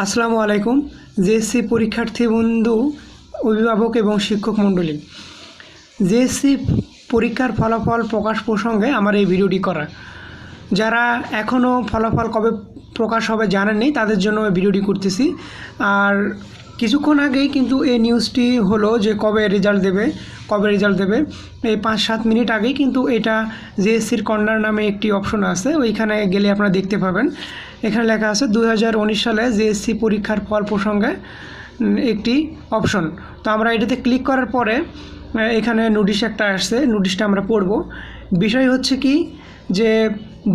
আসসালামু আলাইকুম। জেএসসি পরীক্ষার্থী বন্ধু, অভিভাবক এবং শিক্ষক মণ্ডলী, জেএসসি পরীক্ষার ফলাফল প্রকাশ প্রসঙ্গে আমার এই ভিডিওটি করা। যারা এখনও ফলাফল কবে প্রকাশ হবে জানেননি, তাদের জন্য এই ভিডিওটি করতেছি। আর কিছুক্ষণ আগেই কিন্তু এই নিউজটি হলো যে কবে রেজাল্ট দেবে। এই 5-7 মিনিট আগেই কিন্তু এটা জেএসসির কর্নার নামে একটি অপশন আছে, ওইখানে গেলে আপনারা দেখতে পাবেন। এখানে লেখা আছে 2019 সালে জেএসসি পরীক্ষার ফল প্রসঙ্গে একটি অপশন। তো আমরা এটাতে ক্লিক করার পরে এখানে নোটিশ একটা আসছে, নোটিশটা আমরা পড়ব। বিষয় হচ্ছে কি যে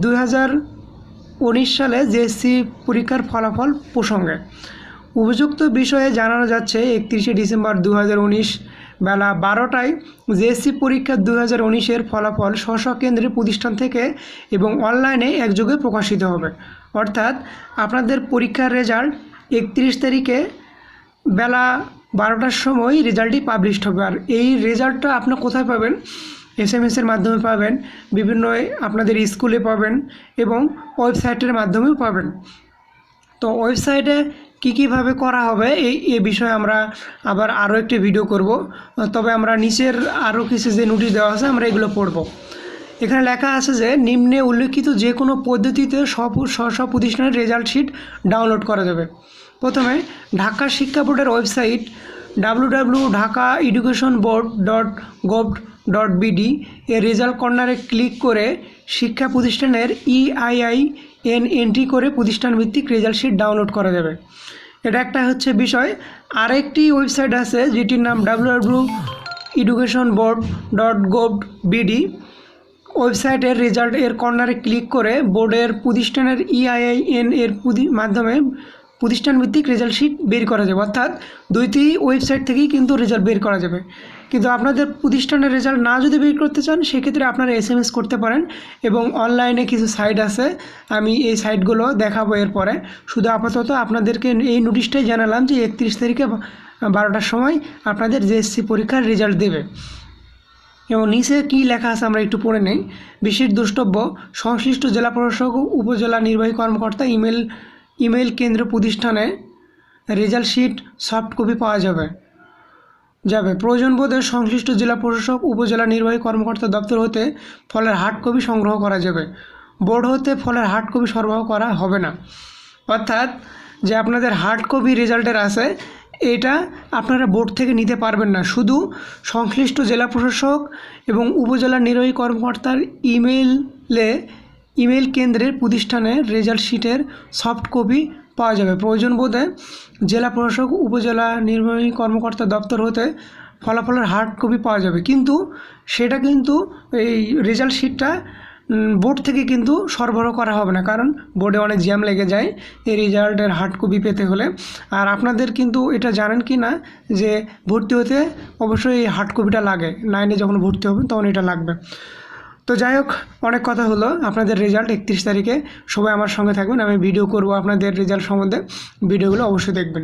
2019 সালে জেএসসি পরীক্ষার ফলাফল প্রসঙ্গে উপযুক্ত বিষয়ে জানানো যাচ্ছে 31শে ডিসেম্বর 2019 বেলা 12টায় জেএসসি পরীক্ষা 2019-এর ফলাফল স্ব কেন্দ্রের প্রতিষ্ঠান থেকে এবং অনলাইনে একযোগে প্রকাশিত হবে। অর্থাৎ আপনাদের পরীক্ষার রেজাল্ট 31 তারিখে বেলা 12টার সময় রেজাল্টটি পাবলিশড হবে। আর এই রেজাল্টটা আপনি কোথায় পাবেন? SMS-এর মাধ্যমে পাবেন, বিভিন্ন আপনাদের স্কুলে পাবেন এবং ওয়েবসাইটের মাধ্যমেও পাবেন। তো ওয়েবসাইটে কীভাবে করা হবে এই বিষয়ে আমরা আবার আরও একটি ভিডিও করব। তবে আমরা নিচের আরও কিছু যে নোটিশ দেওয়া আছে আমরা এগুলো পড়ব। এখানে লেখা আছে যে নিম্নে উল্লেখিত যে কোনো পদ্ধতিতে সব প্রতিষ্ঠানের রেজাল্ট শিট ডাউনলোড করা যাবে। প্রথমে ঢাকা শিক্ষা বোর্ডের ওয়েবসাইট www.dhakaeducationboard.gov.bd এর রেজাল্ট কর্নারে ক্লিক করে শিক্ষা প্রতিষ্ঠানের EIN এন্ট্রি করে প্রতিষ্ঠান ভিত্তিক রেজাল্ট শিট ডাউনলোড করা যাবে। এটা একটা হচ্ছে বিষয়। আরেকটি ওয়েবসাইট আছে যেটির নাম www.educationboard.gov.bd ওয়েবসাইটের রেজাল্ট এর কর্নারে ক্লিক করে বোর্ডের প্রতিষ্ঠানের EIN এর মাধ্যমে প্রতিষ্ঠান ভিত্তিক রেজাল্ট শিট বের করা যাবে। অর্থাৎ দুইটি ওয়েবসাইট থেকেই কিন্তু রেজাল্ট বের করা যাবে। কিন্তু আপনাদের প্রতিষ্ঠানের রেজাল্ট না যদি বের করতে চান, সেক্ষেত্রে আপনারা SMS করতে পারেন এবং অনলাইনে কিছু সাইট আছে, আমি এই সাইটগুলো দেখাবো এরপরে। শুধু আপাতত আপনাদেরকে এই নোটিশটাই জানালাম যে 31 তারিখে 12টার সময় আপনাদের জেএসসি পরীক্ষার রেজাল্ট দেবে। এবং নিচে কী লেখা আছে আমরা একটু পড়ে নেই। বিশেষ দ্রষ্টব্য: সংশ্লিষ্ট জেলা প্রশাসক ও উপজেলা নির্বাহী কর্মকর্তা ইমেইল কেন্দ্র প্রতিষ্ঠানে রেজাল্ট শিট সফট কপি পাওয়া যাবে। প্রয়োজন বোধে সংশ্লিষ্ট জেলা প্রশাসক উপজেলা নির্বাহী কর্মকর্তা দপ্তর হতে ফলের হার্ড কপি সংগ্রহ করা যাবে। বোর্ড হতে ফলের হার্ড কপি সরবরাহ করা হবে না। অর্থাৎ যে আপনাদের হার্ড কপি রেজাল্টের আছে, এটা আপনারা বোর্ড থেকে নিতে পারবেন না। শুধু সংশ্লিষ্ট জেলা প্রশাসক এবং উপজেলা নির্বাহী কর্মকর্তার ইমেইল কেন্দ্রের প্রতিষ্ঠানের রেজাল্ট শিটের সফট কপি পাওয়া যাবে। প্রয়োজন বোধে জেলা প্রশাসক উপজেলা নির্বাহী কর্মকর্তা দপ্তর হতে ফলাফলের হার্ড কপি পাওয়া যাবে। কিন্তু সেটা কিন্তু এই রেজাল্ট শিটটা বোর্ড থেকে কিন্তু সরবরাহ করা হবে না, কারণ বোর্ডে অনেক জ্যাম লেগে যায় এই রেজাল্টের হার্ড কপি পেতে হলে। আর আপনাদের কিন্তু এটা জানেন কি না যে ভর্তি হতে অবশ্যই এই হার্ড কপিটা লাগে, 9-এ যখন ভর্তি হবেন তখন এটা লাগবে। তো যাই হোক, অনেক কথা হলো। আপনাদের রেজাল্ট 31 তারিখে, সবাই আমার সঙ্গে থাকবেন, আমি ভিডিও করব আপনাদের রেজাল্ট সম্বন্ধে, ভিডিওগুলো অবশ্যই দেখবেন।